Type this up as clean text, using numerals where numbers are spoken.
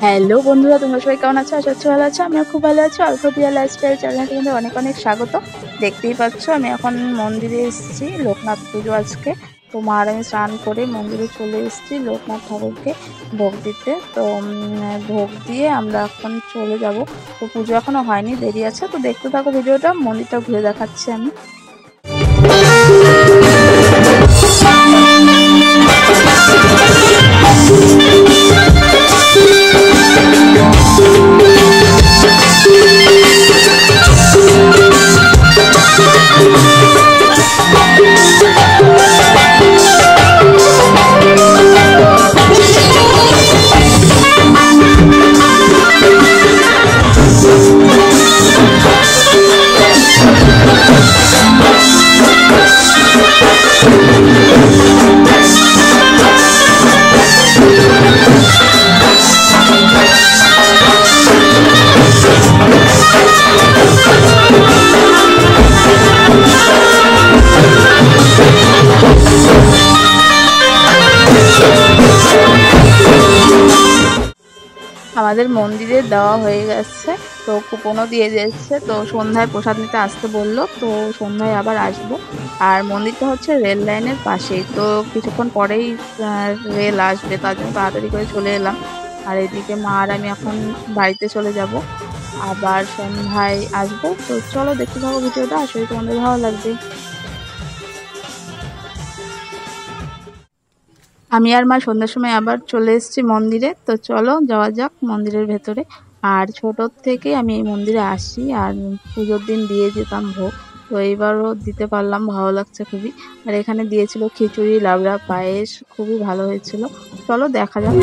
Hello বন্ধুরা, তোমরা সবাই কেমন আছো? আশা করছি ভালো আছো। আমিও খুব ভালো আছি। অল্পদিয়া লাইফস্টাইল চ্যানেলে তোমাদের অনেক অনেক স্বাগত। দেখতেই পাচ্ছ আমি এখন মন্দিরে এসেছি, লোকনাথ পুজো আজকে। তো মা আর আমি স্নান করে মন্দিরে চলে এসেছি লোকনাথ ঠাকুরকে ভোগ দিতে। তো ভোগ দিয়ে আমরা এখন চলে যাব। তো পুজো এখনো হয়নি, দেরি আছে। তো দেখতে থাকো ভিডিওটা, মন্দিরটা ঘুরে দেখাচ্ছি আমি। আমাদের মন্দিরে দেওয়া হয়ে গেছে, তো কুপনও দিয়ে দিয়েছে। তো সন্ধ্যায় প্রসাদ নিতে আসতে বললো, তো সন্ধ্যায় আবার আসবো। আর মন্দিরটা হচ্ছে রেল লাইনের পাশেই, তো কিছুক্ষণ পরেই রেল আসবে, তার জন্য তাড়াতাড়ি করে চলে এলাম। আর এদিকে মা আর আমি এখন বাড়িতে চলে যাব, আবার সন্ধ্যায় আসবো। তো চলো দেখতে থাকো ভিডিওটা, আসলে তোমাদের ভালো লাগবে। আমি আর মা সন্ধ্যার সময় আবার চলে এসেছি মন্দিরে। তো চলো যাওয়া যাক মন্দিরের ভেতরে। আর ছোটোর থেকে আমি এই মন্দিরে আসি, আর পুজোর দিন দিয়ে যেতাম ভোগ। তো এইবারও দিতে পারলাম, ভালো লাগছে খুবই। আর এখানে দিয়েছিল খিচুড়ি, লাবড়া, পায়েস, খুবই ভালো হয়েছিল। চলো দেখা যাক।